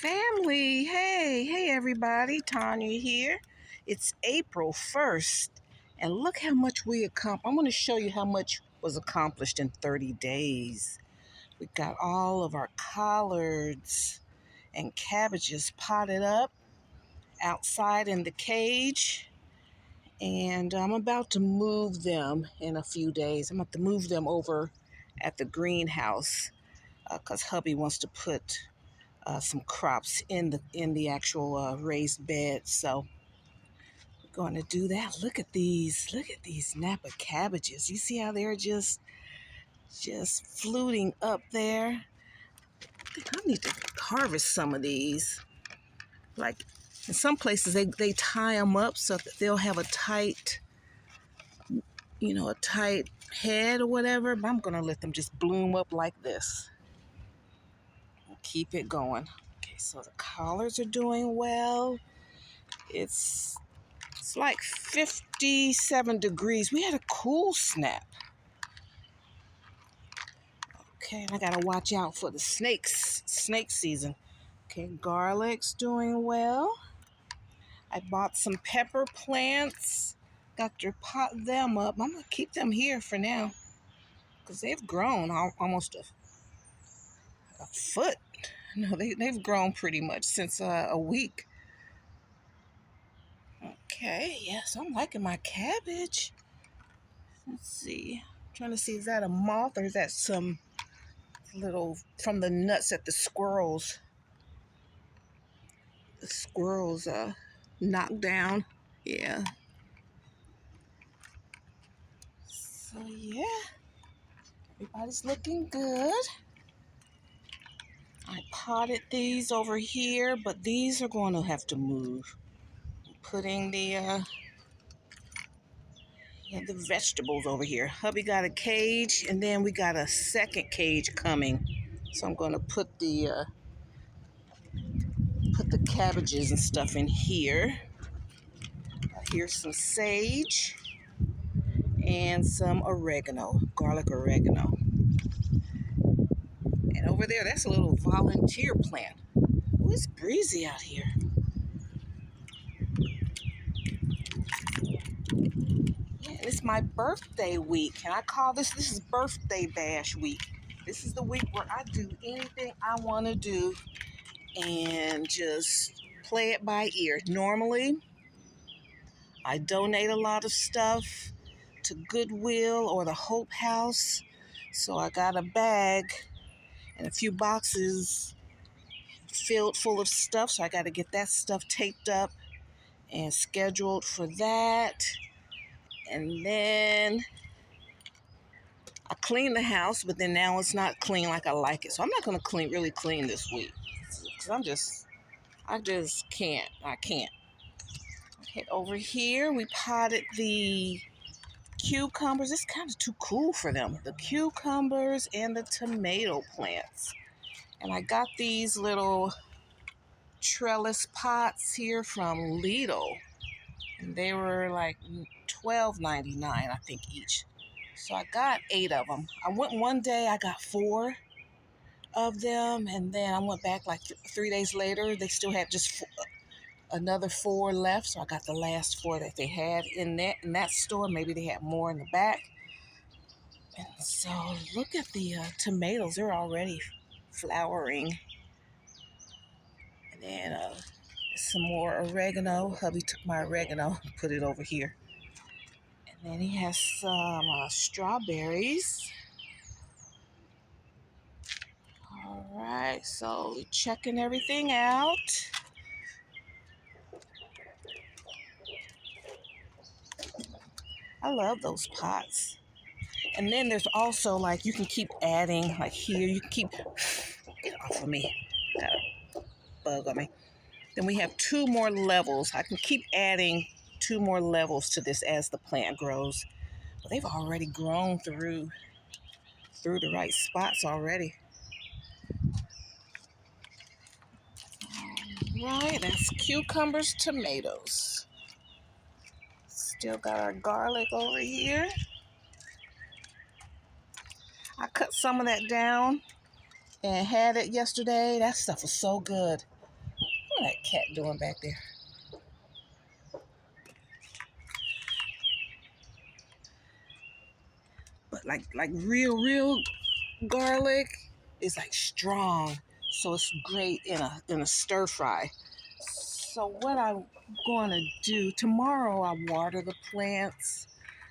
Family, hey everybody, Tanya here. It's April 1st, and look how much we accomplished. I'm going to show you how much was accomplished in 30 days. We got all of our collards and cabbages potted up outside in the cage, and I'm about to move them in a few days. I'm about to move them over at the greenhouse because hubby wants to put some crops in the actual raised bed. So we're going to do that. Look at these. Look at these Napa cabbages. You see how they're just fluting up there? I think I need to harvest some of these. Like in some places they tie them up so that they'll have a tight, a tight head or whatever. But I'm going to let them just bloom up like this. Keep it going. Okay, so the collards are doing well. It's like 57 degrees. We had a cool snap. Okay, and I gotta watch out for the snakes. Snake season. Okay, garlic's doing well. I bought some pepper plants. Got to pot them up. I'm gonna keep them here for now because they've grown almost a foot. No, they've grown pretty much since a week. Okay, yes, I'm liking my cabbage. Let's see. I'm trying to see, is that a moth or is that some little from the nuts that the squirrels knocked down? Yeah. So yeah, everybody's looking good. I potted these over here, but these are going to have to move. I'm putting the vegetables over here. Hubby got a cage, and then we got a second cage coming. So I'm going to put the cabbages and stuff in here. Here's some sage and some oregano, garlic oregano. And over there, that's a little volunteer plant. Oh, it's breezy out here. Yeah, it's my birthday week, and I call this is birthday bash week. This is the week where I do anything I want to do and just play it by ear. Normally, I donate a lot of stuff to Goodwill or the Hope House. So I got a bag and a few boxes filled full of stuff. So I got to get that stuff taped up and scheduled for that. And then I clean the house, but then now it's not clean like I like it. So I'm not going to really clean this week because I just can't. I can't. Okay, over here we potted the cucumbers. It's kind of too cool for them. The cucumbers and the tomato plants. And I got these little trellis pots here from Lidl. And they were like $12.99, I think, each. So I got 8 of them. I went one day, I got 4 of them. And then I went back like 3 days later. They still had just another 4 left. So I got the last 4 that they had in that store. Maybe they had more in the back. And so look at the tomatoes. They're already flowering. And then some more oregano. Hubby took my oregano and put it over here. And then he has some strawberries. All right, so we're checking everything out. I love those pots. And then there's also, like, you can keep adding, like here, you can keep, get off of me, got a bug on me. Then we have 2 more levels. I can keep adding 2 more levels to this as the plant grows. But they've already grown through the right spots already. All right, that's cucumbers, tomatoes. Still got our garlic over here. I cut some of that down and had it yesterday. That stuff was so good. What that cat doing back there? But like real garlic is like strong, so it's great in a stir fry. So what I'm going to do tomorrow, I water the plants.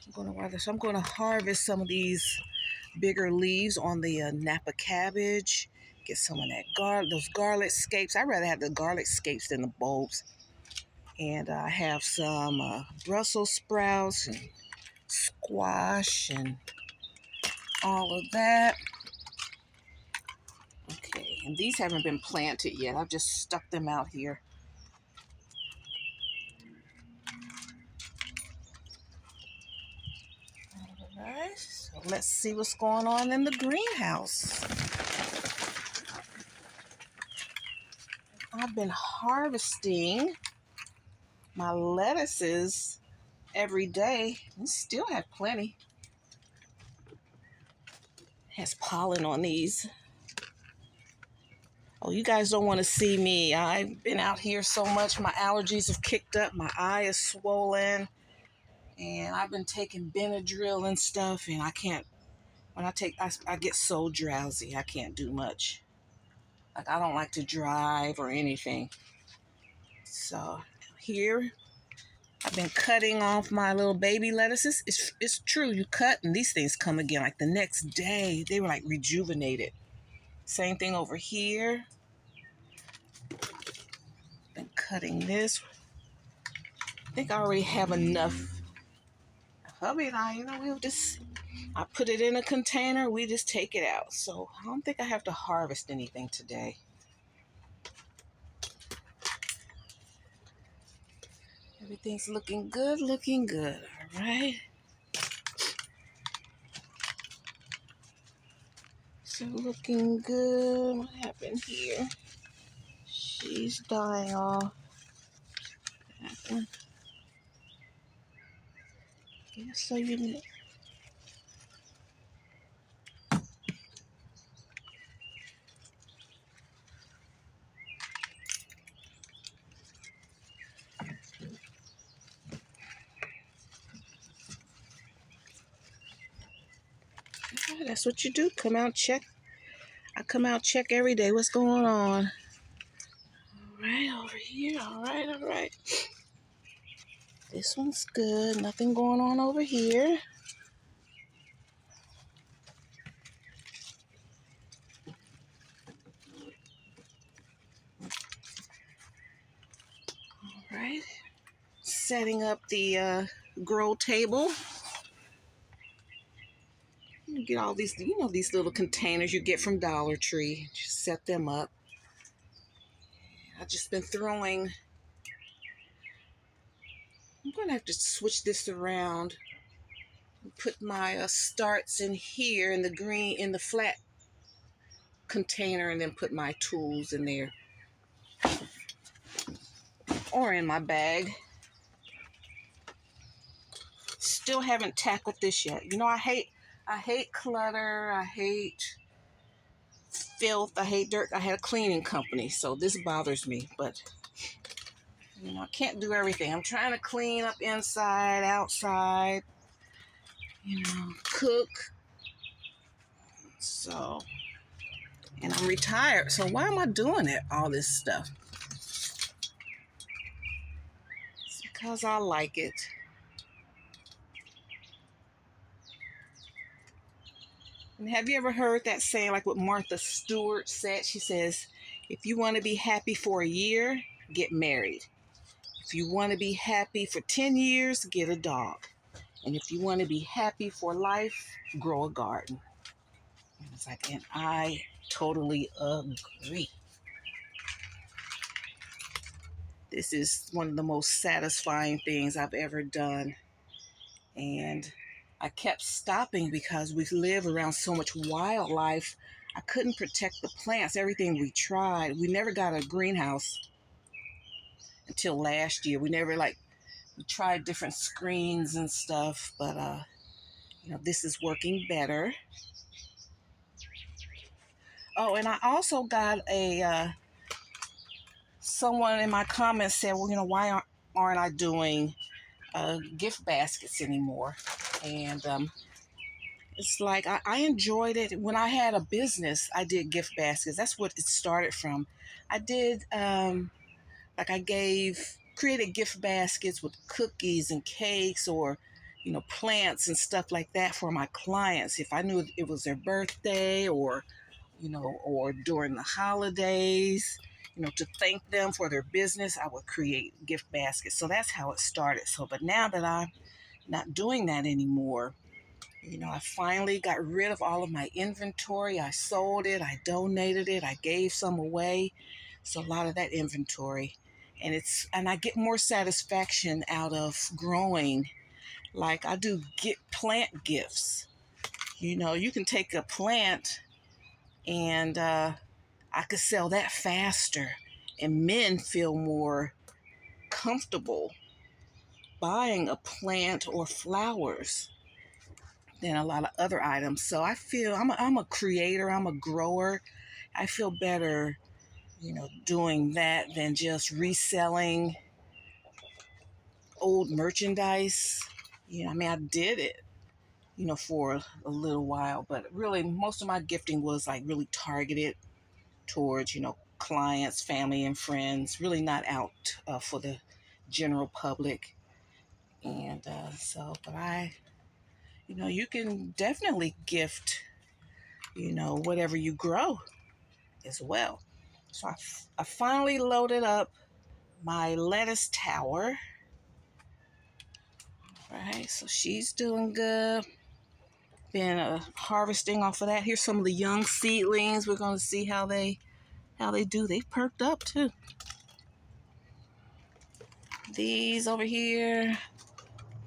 I'm going to harvest some of these bigger leaves on the Napa cabbage. Get some of that those garlic scapes. I'd rather have the garlic scapes than the bulbs. And I have some Brussels sprouts and squash and all of that. Okay, and these haven't been planted yet. I've just stuck them out here. All right, so let's see what's going on in the greenhouse. I've been harvesting my lettuces every day and still have plenty. It has pollen on these. Oh, you guys don't want to see me. I've been out here so much. My allergies have kicked up. My eye is swollen. And I've been taking Benadryl and stuff. And I can't, when I get so drowsy. I can't do much. Like, I don't like to drive or anything. So here, I've been cutting off my little baby lettuces. It's true, you cut and these things come again. Like the next day, they were like rejuvenated. Same thing over here. Been cutting this. I think I already have enough. Hubby and I, I put it in a container. We just take it out. So I don't think I have to harvest anything today. Everything's looking good, all right? So looking good. What happened here? She's dying off. What happened? Yeah, so you need. That's what you do. Come out, check. I come out, check every day. What's going on? All right, over here. All right. This one's good. Nothing going on over here. All right. Setting up the grow table. You get all these, these little containers you get from Dollar Tree. Just set them up. I've just been throwing. I'm going to have to switch this around. Put my starts in here in the green, in the flat container, and then put my tools in there. Or in my bag. Still haven't tackled this yet. I hate clutter. I hate filth. I hate dirt. I had a cleaning company, so this bothers me. But, I can't do everything. I'm trying to clean up inside, outside, cook. So, and I'm retired. So why am I doing all this stuff? It's because I like it. And have you ever heard that saying, like what Martha Stewart said? She says, if you want to be happy for a year, get married. If you want to be happy for 10 years, get a dog. And if you want to be happy for life, grow a garden. And it's like, and I totally agree. This is one of the most satisfying things I've ever done. And I kept stopping because we live around so much wildlife. I couldn't protect the plants, everything we tried. We never got a greenhouse until last year. We tried different screens and stuff, but this is working better. Oh, and I also got a someone in my comments said, well, why aren't I doing gift baskets anymore? And it's like I enjoyed it. When I had a business, I did gift baskets. That's what it started from. I did, like I created gift baskets with cookies and cakes, or, plants and stuff like that for my clients. If I knew it was their birthday, or during the holidays, to thank them for their business, I would create gift baskets. So that's how it started. So, but now that I'm not doing that anymore, I finally got rid of all of my inventory. I sold it, I donated it, I gave some away. So a lot of that inventory. And I get more satisfaction out of growing. Like I do get plant gifts. You can take a plant and I could sell that faster. And men feel more comfortable buying a plant or flowers than a lot of other items. So I feel I'm a creator, I'm a grower. I feel better, doing that than just reselling old merchandise. I did it, for a little while, but really most of my gifting was like really targeted towards, clients, family, and friends, really not out for the general public. And but you can definitely gift, whatever you grow as well. So I finally loaded up my lettuce tower. All right, so she's doing good. Been harvesting off of that. Here's some of the young seedlings. We're going to see how they do. They've perked up too. These over here,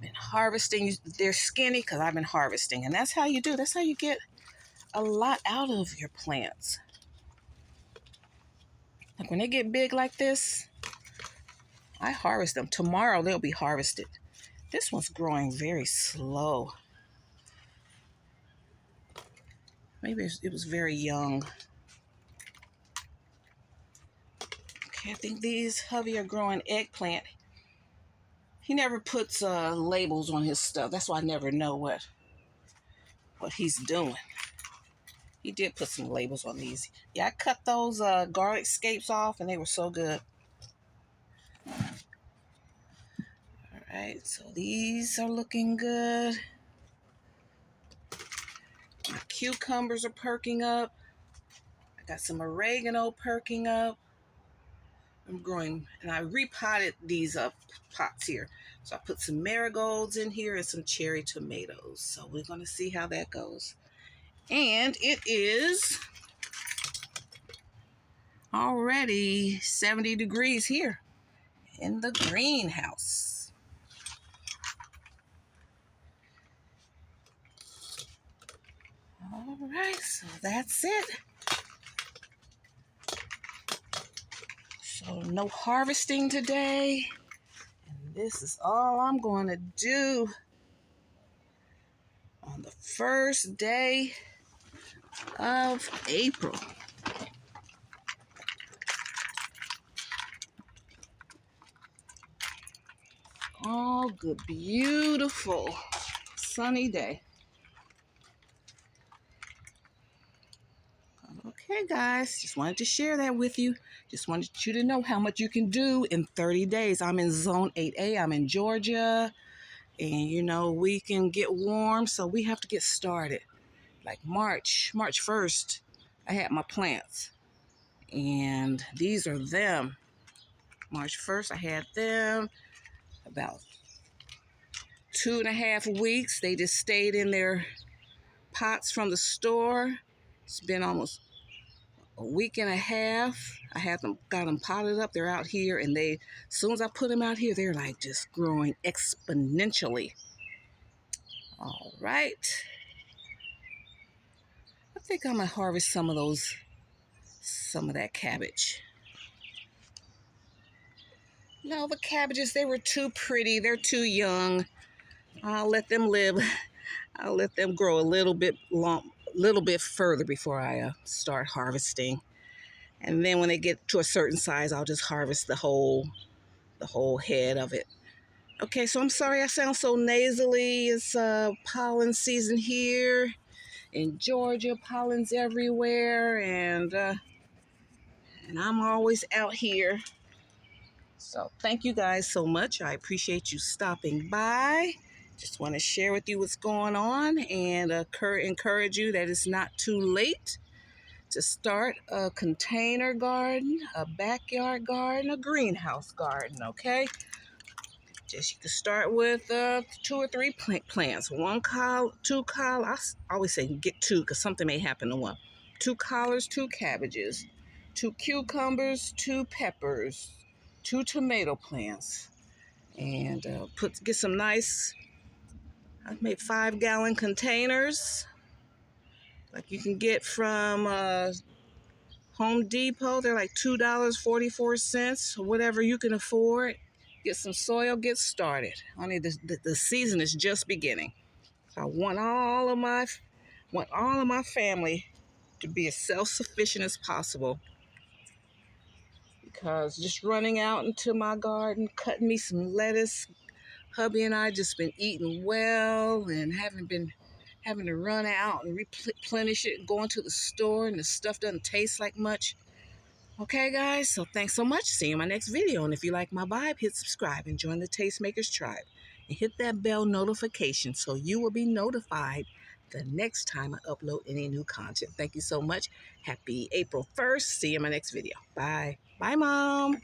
been harvesting. They're skinny because I've been harvesting, and that's how you do. That's how you get a lot out of your plants. Like when they get big like this, I harvest them. Tomorrow they'll be harvested. This one's growing very slow. Maybe it was very young. Okay, I think these hubby are growing eggplant. He never puts labels on his stuff. That's why I never know what he's doing. He did put some labels on these. Yeah, I cut those garlic scapes off, and they were so good. All right, so these are looking good. My cucumbers are perking up. I got some oregano perking up. I'm growing, and I repotted these pots here. So I put some marigolds in here and some cherry tomatoes. So we're going to see how that goes. And it is already 70 degrees here in the greenhouse. All right, so that's it. So no harvesting today. And this is all I'm going to do on the first day of April. Oh, good, beautiful sunny day. Okay, guys, just wanted to share that with you. Just wanted you to know how much you can do in 30 days. I'm in Zone 8A. I'm in Georgia. And, we can get warm, so we have to get started. Like March 1st, I had my plants. And these are them. March 1st, I had them about 2.5 weeks. They just stayed in their pots from the store. It's been almost a week and a half. Got them potted up. They're out here, and as soon as I put them out here, they're like just growing exponentially. All right. I think I'm gonna harvest some of that cabbage. No, the cabbages, they were too pretty. They're too young. I'll let them live. I'll let them grow a little bit further before I start harvesting. And then when they get to a certain size, I'll just harvest the whole head of it. Okay, so I'm sorry I sound so nasally. It's pollen season here in Georgia. Pollen's everywhere, and I'm always out here. So thank you guys so much. I appreciate you stopping by. Just want to share with you what's going on and encourage you that it's not too late to start a container garden, a backyard garden, a greenhouse garden, okay? Just you can start with 2 or 3 plants. I always say get 2 because something may happen to one. 2 collards, 2 cabbages, 2 cucumbers, 2 peppers, 2 tomato plants, and get some nice. I've made 5-gallon containers, like you can get from Home Depot. They're like $2.44, whatever you can afford. Get some soil, get started. Honey, the season is just beginning. So I want all of my family to be as self-sufficient as possible. Because just running out into my garden, cutting me some lettuce, hubby and I just been eating well and haven't been having to run out and replenish it and going to the store, and the stuff doesn't taste like much. Okay, guys, so thanks so much. See you in my next video. And if you like my vibe, hit subscribe and join the Tastemakers tribe. And hit that bell notification so you will be notified the next time I upload any new content. Thank you so much. Happy April 1st. See you in my next video. Bye. Bye, Mom.